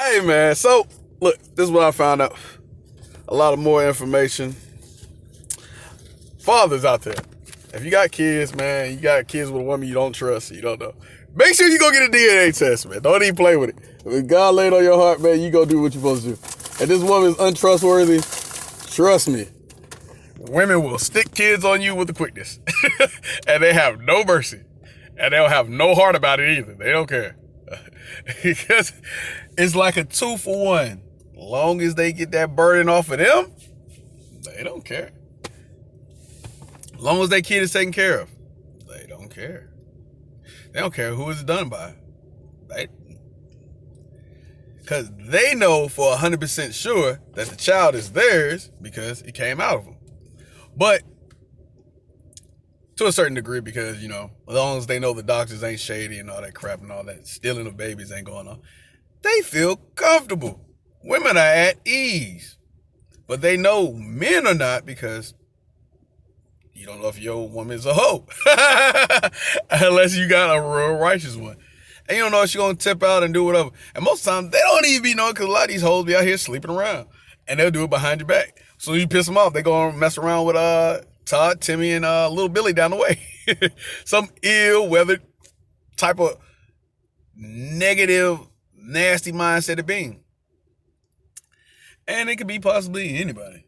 Hey man, so look, this is what I found out. A lot of more information. Fathers out there, if you got kids, man, you got kids with a woman you don't trust, you don't know. Make sure you go get a DNA test, man. Don't even play with it. If God laid on your heart, man, you go do what you're supposed to do. If this woman is untrustworthy, trust me, women will stick kids on you with the quickness, and they have no mercy, and they'll have no heart about it either. They don't care. Because it's like a 2-for-1. Long as they get that burden off of them, they don't care. Long as that kid is taken care of, they don't care. They don't care who it's done by. Right? Because they know for 100% sure that the child is theirs because it came out of them. But to a certain degree, because, as long as they know the doctors ain't shady and all that crap and all that stealing of babies ain't going on, they feel comfortable. Women are at ease. But they know men are not, because you don't know if your woman's a hoe. Unless you got a real righteous one. And you don't know if she's going to tip out and do whatever. And most of the time, they don't even be knowing, because a lot of these hoes be out here sleeping around. And they'll do it behind your back. So you piss them off, they go and mess around with Todd, Timmy, and little Billy down the way. Some ill-weathered type of negative, nasty mindset of being. And it could be possibly anybody.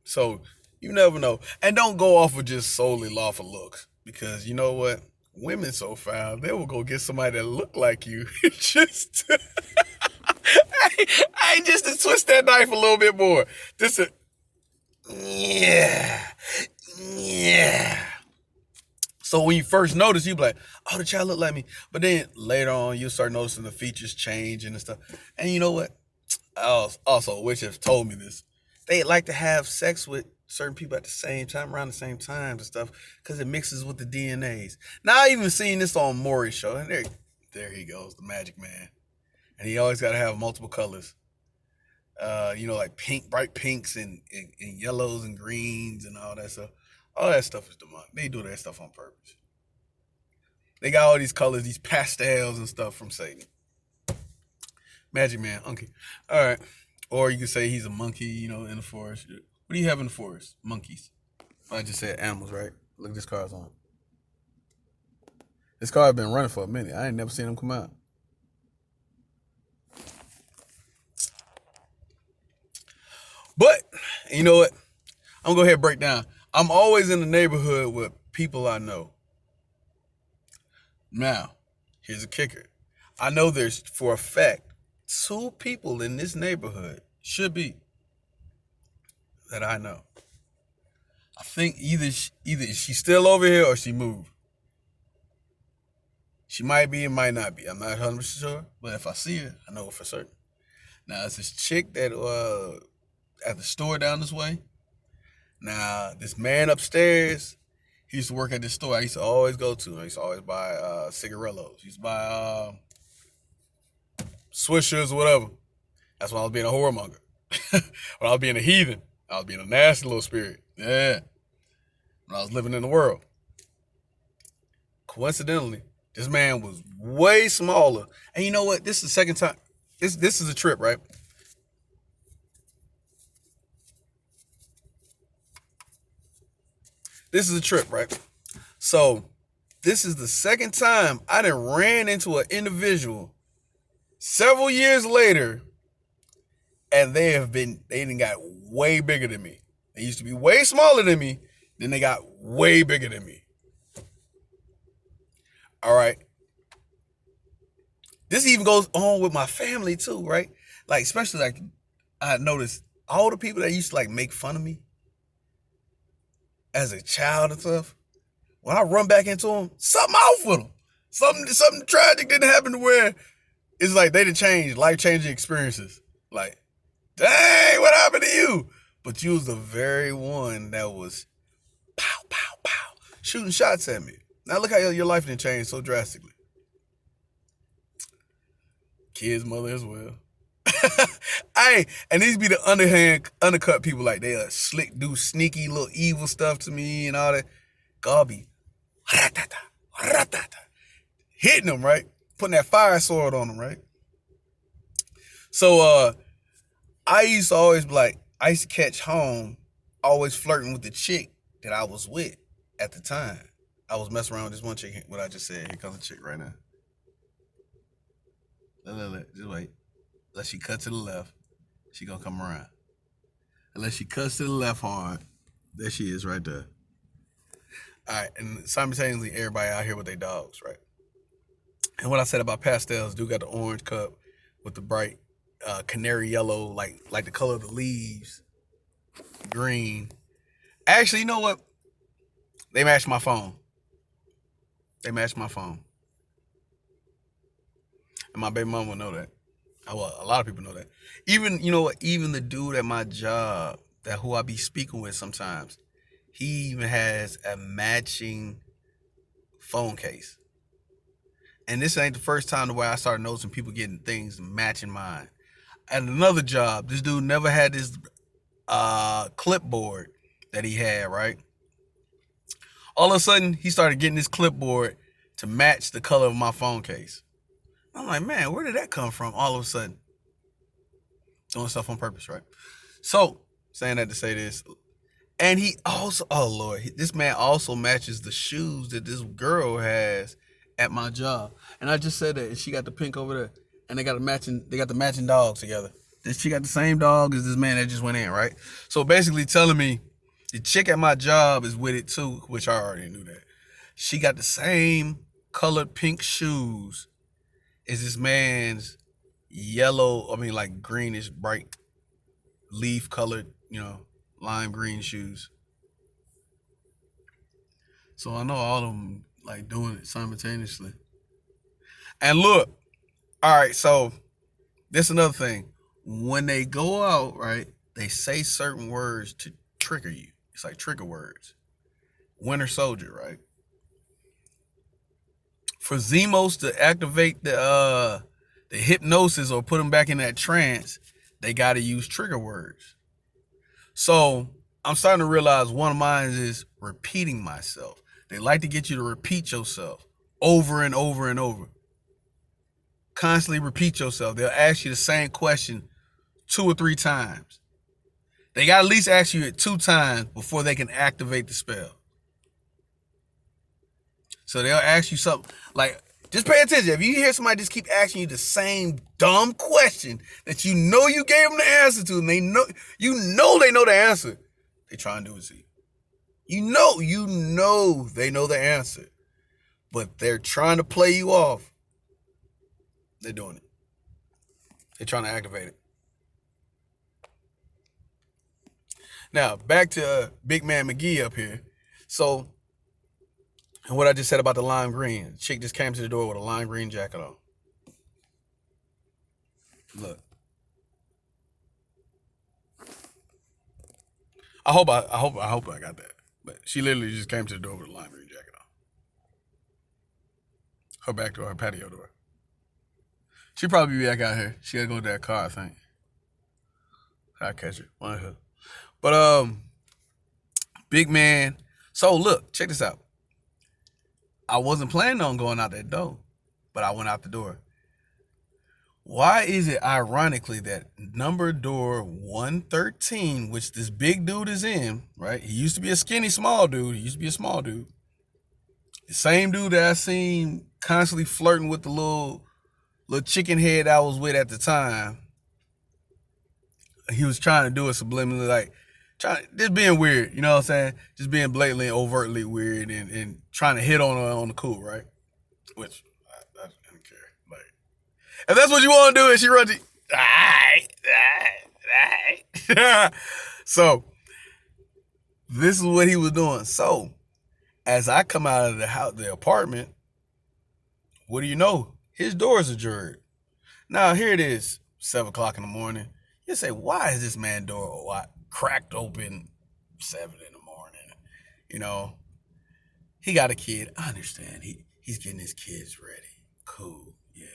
So you never know. And don't go off of just solely lawful looks. Because you know what? Women so foul, they will go get somebody that look like you. Just I just to twist that knife a little bit more. Just to, yeah. So when you first notice, you be like, oh, the child look like me. But then later on, you'll start noticing the features change and stuff. And you know what? Also, which have told me this, they like to have sex with certain people at the same time, around the same time and stuff, because it mixes with the DNAs. Now, I even seen this on Maury's show, and there he goes, the magic man. And he always got to have multiple colors. Like pink, bright pinks and yellows and greens and all that stuff. All that stuff is demonic. They do that stuff on purpose. They got all these colors, these pastels and stuff from Satan. Magic man, okay. All right. Or you could say he's a monkey, in the forest. What do you have in the forest? Monkeys. I just said animals, right? Look, this car's on. This car has been running for a minute. I ain't never seen him come out. But, you know what? I'm going to go ahead and break down. I'm always in the neighborhood with people I know. Now, here's a kicker. I know there's, for a fact, 2 people in this neighborhood, should be, that I know. I think either she's still over here or she moved. She might be and might not be. I'm not 100% sure. But if I see her, I know for certain. Now, it's this chick that at the store down this way. Now, this man upstairs, he used to work at this store I used to always go to. I used to always buy cigarillos. I used to buy Swishers or whatever. That's when I was being a whoremonger. When I was being a heathen. I was being a nasty little spirit. Yeah. When I was living in the world. Coincidentally, this man was way smaller. And you know what? This is the second time. This is a trip, right? This is a trip, right? So, this is the second time I done ran into an individual several years later, and they done got way bigger than me. They used to be way smaller than me, then they got way bigger than me. All right. This even goes on with my family too, right? Like, especially like I noticed all the people that used to like make fun of me as a child and stuff. When I run back into them, something off with them. Something tragic didn't happen to where it's like they didn't change, life-changing experiences. Like, dang, what happened to you? But you was the very one that was pow, pow, pow, shooting shots at me. Now look how your life didn't change so drastically. Kid's mother as well. And these be the undercut people, like they slick, do sneaky little evil stuff to me and all that. God be hitting them, right? Putting that fire sword on them, right? So I used to always be like, I used to catch home, always flirting with the chick that I was with at the time. I was messing around with this one chick. What I just said. Here comes a chick right now. Look, just wait. Unless she cut to the left, she gonna come around. Unless she cuts to the left hard, there she is right there. All right, and simultaneously, everybody out here with their dogs, right? And what I said about pastels, do got the orange cup with the bright canary yellow, like the color of the leaves, green. Actually, you know what? They matched my phone. They matched my phone, and my baby mom will know that. Well, a lot of people know that. Even you know what? Even the dude at my job, that who I be speaking with sometimes, he even has a matching phone case. And this ain't the first time the way I started noticing people getting things matching mine. At another job, this dude never had this clipboard that he had, right? All of a sudden, he started getting this clipboard to match the color of my phone case. I'm like, man, where did that come from? All of a sudden, doing stuff on purpose, right? So, saying that to say this, and he also, oh Lord, this man also matches the shoes that this girl has at my job. And I just said that, and she got the pink over there, and they got the matching dogs together. She got the same dog as this man that just went in, right? So basically telling me the chick at my job is with it too, which I already knew that. She got the same colored pink shoes as this man's yellow, I mean like greenish, bright leaf colored, lime green shoes. So I know all of them like doing it simultaneously. And look, all right, so this is another thing. When they go out, right, they say certain words to trigger you. It's like trigger words. Winter Soldier, right? For Zemos to activate the hypnosis or put them back in that trance, they got to use trigger words. So I'm starting to realize one of mine is repeating myself. They like to get you to repeat yourself over and over and over. Constantly repeat yourself. They'll ask you the same question 2 or 3 times. They got to at least ask you it 2 times before they can activate the spell. So they'll ask you something like, just pay attention. If you hear somebody just keep asking you the same dumb question that you know you gave them the answer to, and they know they know the answer, they try and do it to you. You know they know the answer, but they're trying to play you off. They're doing it. They're trying to activate it. Now back to Big Man McGee up here. So, and what I just said about the lime green, the chick just came to the door with a lime green jacket on. Look, I hope I got that. But she literally just came to the door with a lime green jacket on. Her back door, her patio door. She probably be back out here. She gotta go to that car, I think. I'll catch her. One of her. But big man. So look, check this out. I wasn't planning on going out that door, but I went out the door. Why is it ironically that number door 113, which this big dude is in, right? He used to be a skinny small dude. The same dude that I seen constantly flirting with the little chicken head I was with at the time. He was trying to do it subliminally, like just being weird, you know what I'm saying? Just being blatantly, overtly weird and trying to hit on her on the cool, right? Which I don't care. Like, if that's what you want to do, and she runs it, alright. So this is what he was doing. So as I come out of the apartment, what do you know? His door's ajar. Now here it is, 7 o'clock in the morning. You say, why is this man door cracked open 7 in the morning? You know, he got a kid. I understand. He's getting his kids ready. Cool, yeah.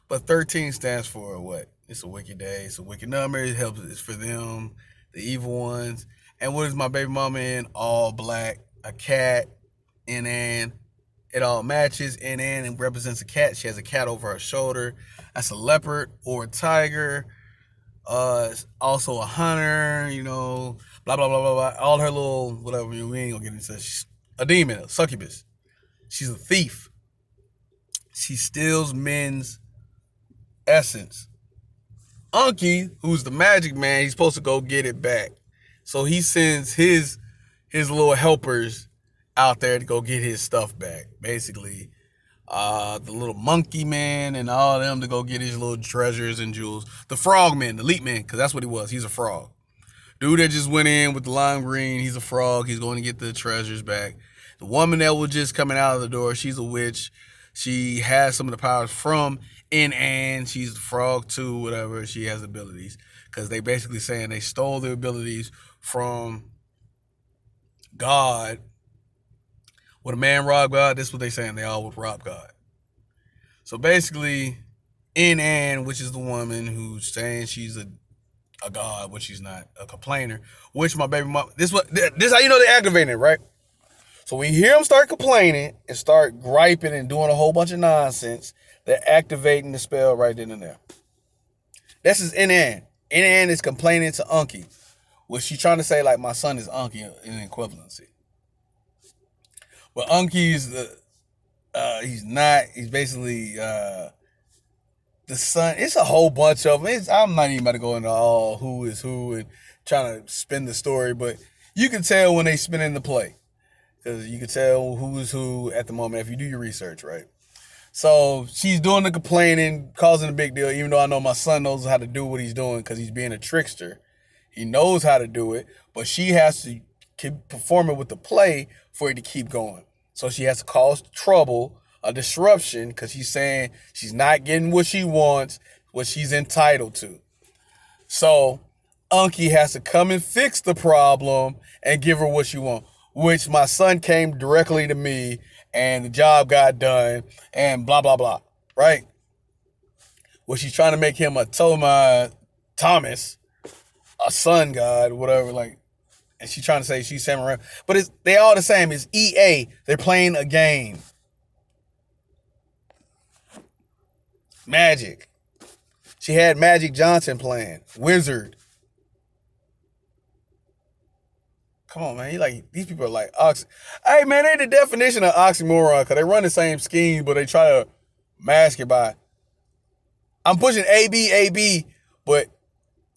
But 13 stands for what? It's a wicked day. It's a wicked number. It helps. It's for them, the evil ones. And what is my baby mama in? All black. A cat in an It all matches. And represents a cat. She has a cat over her shoulder. That's a leopard or a tiger. Also a hunter. Blah blah blah blah blah. All her little whatever. We ain't gonna get into. She's a demon, a succubus. She's a thief. She steals men's essence. Unky, who's the magic man, he's supposed to go get it back. So he sends his little helpers out there to go get his stuff back. Basically, the little monkey man and all of them to go get his little treasures and jewels. The frog man, the leap man, because that's what he was. He's a frog. Dude that just went in with the lime green, he's a frog. He's going to get the treasures back. The woman that was just coming out of the door, she's a witch. She has some of the powers from and she's the frog too, whatever. She has abilities. Because they basically saying they stole their abilities from God. Would a man rob God? This is what they saying. They all would rob God. So basically, which is the woman who's saying she's a god, which she's not, a complainer, which my baby mom, this how you know they activating it, right? So when you hear them start complaining and start griping and doing a whole bunch of nonsense, they're activating the spell right then and there. This is NN. NN is complaining to Unky. Well, she's trying to say, like, my son is Unky in equivalency. But Unky's he's not. He's basically the son. It's a whole bunch of them. I'm not even about to go into all who is who and trying to spin the story, but you can tell when they spin in the play. Because you can tell who is who at the moment if you do your research, right? So she's doing the complaining, causing a big deal, even though I know my son knows how to do what he's doing because he's being a trickster. He knows how to do it, but she has to keep performing with the play for it to keep going. So she has to cause trouble, a disruption, because she's saying she's not getting what she wants, what she's entitled to. So Unky has to come and fix the problem and give her what she wants, which my son came directly to me and the job got done and blah, blah, blah, right? Well, she's trying to make him a Thomas, a sun god, whatever, like, and she's trying to say she's Samurai. But they all the same. It's EA. They're playing a game. Magic. She had Magic Johnson playing. Wizard. Come on, man. These people are like Hey, man, they're the definition of oxymoron because they run the same scheme, but they try to mask it by, I'm pushing AB, but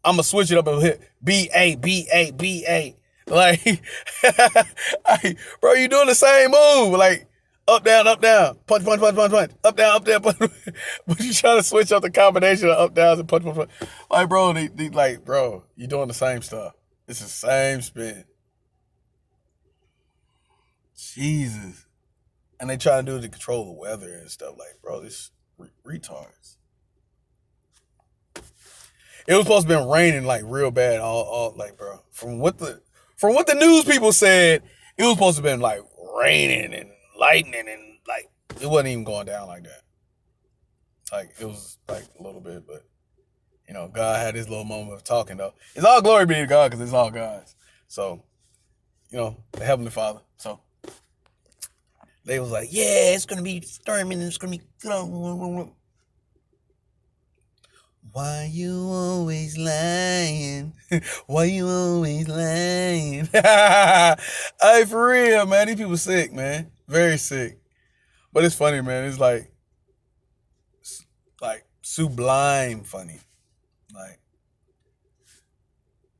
I'm going to switch it up and hit BA. Like, hey, bro, you doing the same move. Like, up, down, punch, up, down, punch. But you trying to switch up the combination of up, downs and punch. Like, bro, they like, bro, you doing the same stuff. It's the same spin. Jesus. And they try to do it to control the weather and stuff. Like, bro, this retards. It was supposed to be raining like real bad, all like, bro. From what the news people said, it was supposed to have been like raining and lightning and like it wasn't even going down like that. Like it was like a little bit, but God had his little moment of talking though. It's all glory be to God because it's all God's. So, the Heavenly Father. So they was like, yeah, it's gonna be storming and it's gonna be. Why you always lying? Why you always lying? Hey, for real, man. These people sick, man. Very sick. But it's funny, man. It's like sublime funny. Like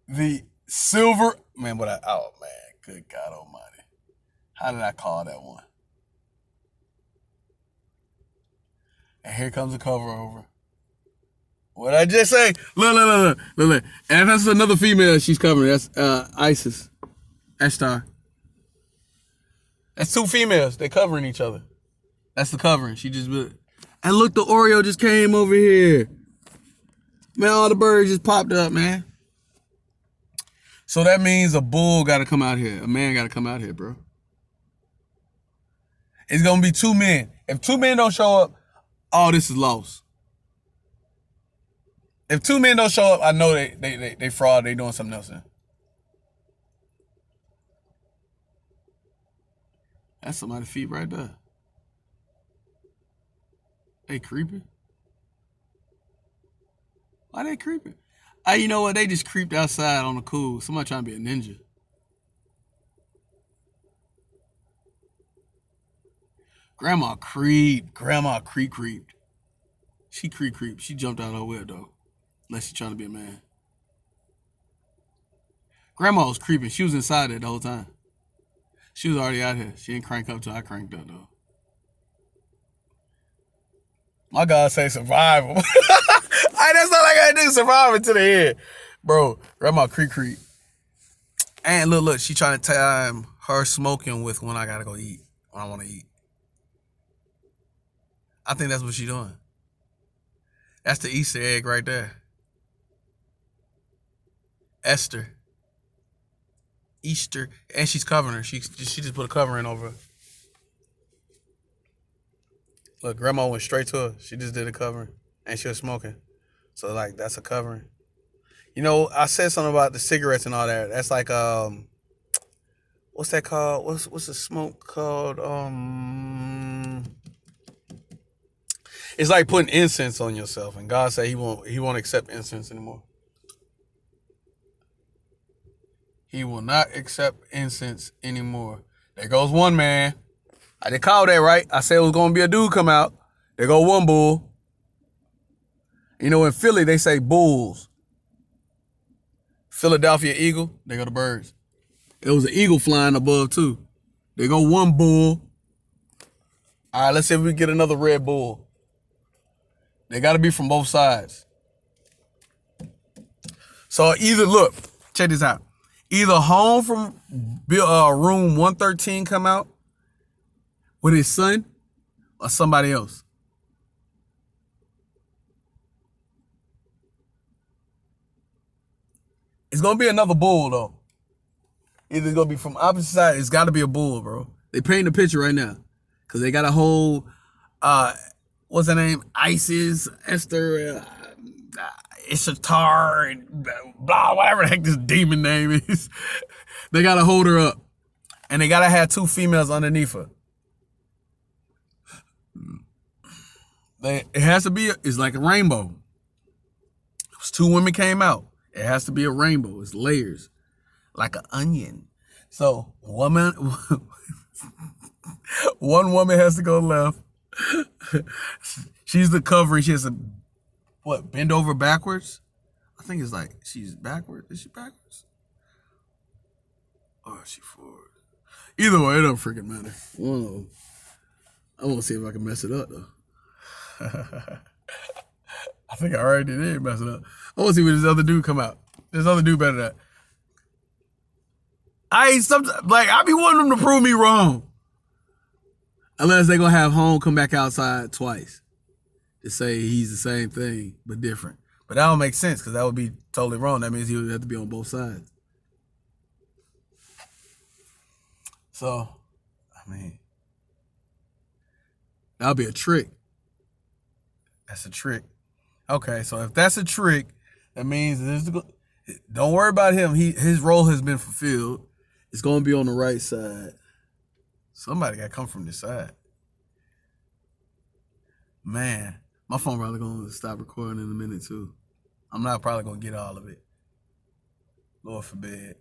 the silver man. Good God Almighty. How did I call that one? And here comes the cover over. What I just say? Look. And that's another female she's covering. That's Isis. Ashtar. That's two females. They covering each other. That's the covering. She just and look, the Oreo just came over here. Man, all the birds just popped up, man. So that means a bull got to come out here. A man got to come out here, bro. It's going to be two men. If two men don't show up, all this is lost. If two men don't show up, I know they fraud. They doing something else. That's somebody's feet right there. They creeping? Why they creeping? Hey, you know what? They just creeped outside on the cool. Somebody trying to be a ninja. Grandma creeped. Grandma creeped. She creeped. She jumped out of her window. Unless she trying to be a man. Grandma was creeping. She was inside it the whole time. She was already out here. She didn't crank up till I cranked up though. My God say survival. That's all I gotta do, survive to the end. Bro, grandma creep. And look, she trying to time her smoking with when I gotta go eat. When I wanna eat. I think that's what she doing. That's the Easter egg right there. Esther. Easter. And she's covering her. She just put a covering over her. Look, grandma went straight to her. She just did a covering. And she was smoking. So like that's a covering. You know, I said something about the cigarettes and all that. That's like what's that called? What's the smoke called? It's like putting incense on yourself, and God said He won't accept incense anymore. He will not accept incense anymore. There goes one man. I did call that right. I said it was gonna be a dude come out. There go one bull. You know, in Philly they say bulls. Philadelphia eagle. They go the birds. It was an eagle flying above too. There go one bull. All right, let's see if we get another red bull. They got to be from both sides. So either, look, check this out. Either home from room 113 come out with his son or somebody else. It's going to be another bull, though. Either it's going to be from opposite side. It's got to be a bull, bro. They painting the picture right now. Because they got a whole, what's her name? Isis, Esther, Ishatar, and blah, whatever the heck this demon name is. They got to hold her up. And they got to have two females underneath her. It has to be, it's like a rainbow. If two women came out, it has to be a rainbow. It's layers, like an onion. So one woman has to go left. She's the covering. She has to, bend over backwards? I think it's like she's backwards. Is she backwards? Or is she forward? Either way, it don't freaking matter. I want to see if I can mess it up, though. I think I already did mess it up. I want to see where this other dude come out. This other dude better than that. I be wanting them to prove me wrong. Unless they gonna have home come back outside twice to say he's the same thing but different. But that don't make sense because that would be totally wrong. That means he would have to be on both sides. So, I mean, that'll be a trick. That's a trick. Okay, so if that's a trick, that means don't worry about him. His role has been fulfilled. It's going to be on the right side. Somebody got to come from this side. Man, my phone probably going to stop recording in a minute too. I'm not probably going to get all of it. Lord forbid.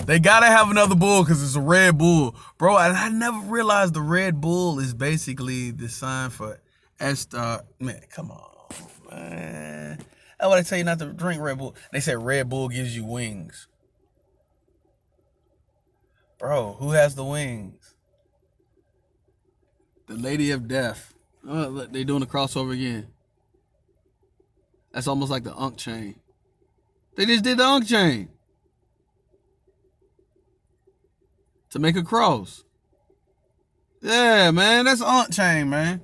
They got to have another bull because it's a red bull. Bro, I never realized the red bull is basically the sign for Esther. Man, come on, man. That's why they tell you not to drink Red Bull. They say Red Bull gives you wings. Bro, who has the wings? The Lady of Death. Oh, look, they doing the crossover again. That's almost like the Unk chain. They just did the Unk chain. To make a cross. Yeah, man, that's Unk chain, man.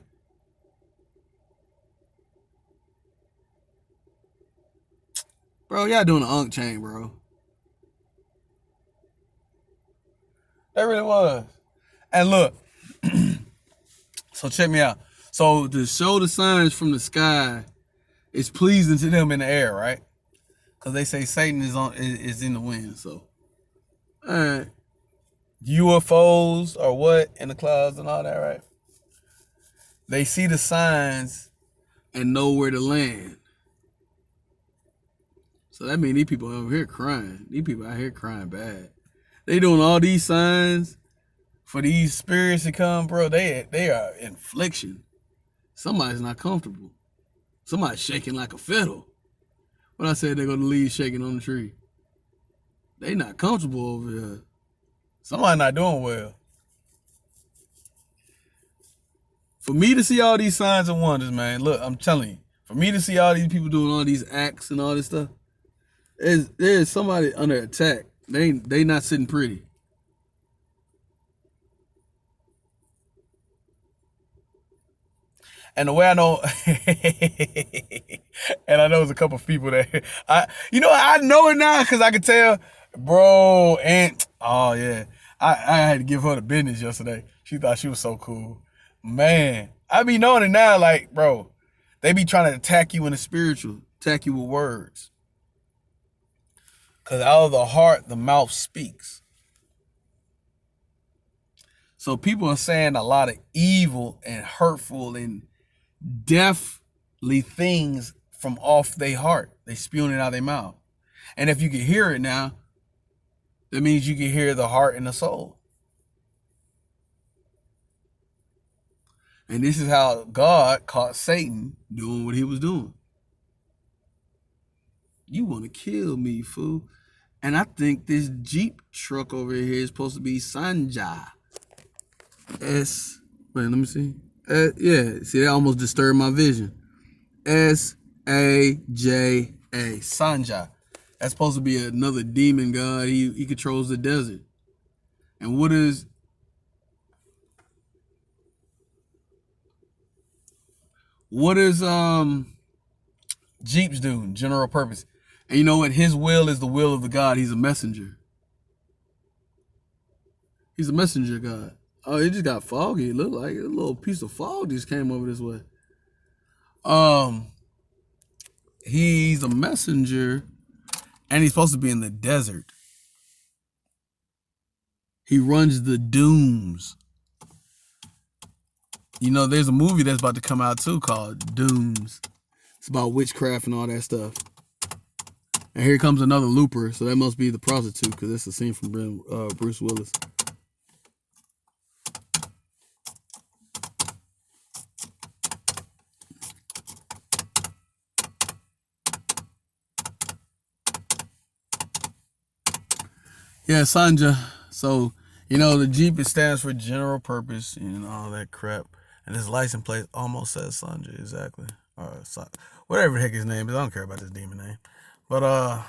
Bro, y'all doing the Unk chain, bro. That really was. And look, so check me out. So to show the signs from the sky is pleasing to them in the air, right? Because they say Satan is in the wind. So, all right. UFOs or what in the clouds and all that, right? They see the signs and know where to land. So that means these people over here crying. These people out here crying bad. They doing all these signs for these spirits to come, bro. They are infliction. Somebody's not comfortable. Somebody's shaking like a fiddle. When I said they're gonna leave shaking on the tree, they not comfortable over here. Somebody not doing well. For me to see all these signs and wonders, man, look, I'm telling you, for me to see all these people doing all these acts and all this stuff, there's somebody under attack. They not sitting pretty. And the way I know, and I know there's a couple of people that I know it now because I could tell, bro. And oh yeah, I had to give her the business yesterday. She thought she was so cool, man. I be knowing it now, like bro, they be trying to attack you in the spiritual, attack you with words, because out of the heart the mouth speaks. So people are saying a lot of evil and hurtful and deathly things from off their heart. They spewing it out their mouth. And if you can hear it now, that means you can hear the heart and the soul. And this is how God caught Satan doing what he was doing. You want to kill me, fool. And I think this Jeep truck over here is supposed to be Sanja. Wait, let me see. Yeah, see, that almost disturbed my vision. Saja. Sanja. That's supposed to be another demon god. He controls the desert. And what is Jeeps do? General purpose. And you know what? His will is the will of the God. He's a messenger. He's a messenger God. Oh, it just got foggy. It looked like a little piece of fog just came over this way. He's a messenger, and he's supposed to be in the desert. He runs the dooms. You know, there's a movie that's about to come out too called Dooms. It's about witchcraft and all that stuff. And here comes another looper, so that must be the prostitute because it's a scene from Bruce Willis. Yeah, Sanja. So, you know, the Jeep, it stands for general purpose and all that crap. And his license plate almost says Sanja, exactly. Or whatever the heck his name is. I don't care about this demon name. But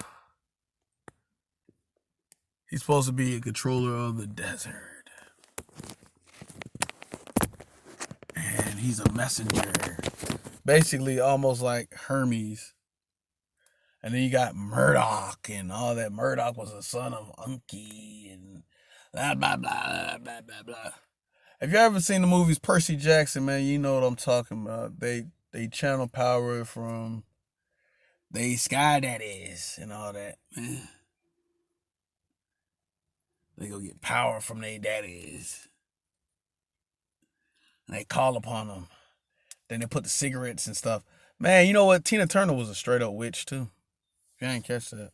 he's supposed to be a controller of the desert. And he's a messenger. Basically almost like Hermes. And then you got Murdoch and all that. Murdoch was a son of Unky and blah, blah, blah, blah, blah, blah. Have you ever seen the movies Percy Jackson, man? You know what I'm talking about. They channel power from they sky daddies and all that, man. They go get power from their daddies. And they call upon them. Then they put the cigarettes and stuff. Man, you know what? Tina Turner was a straight up witch, too. If you ain't catch that.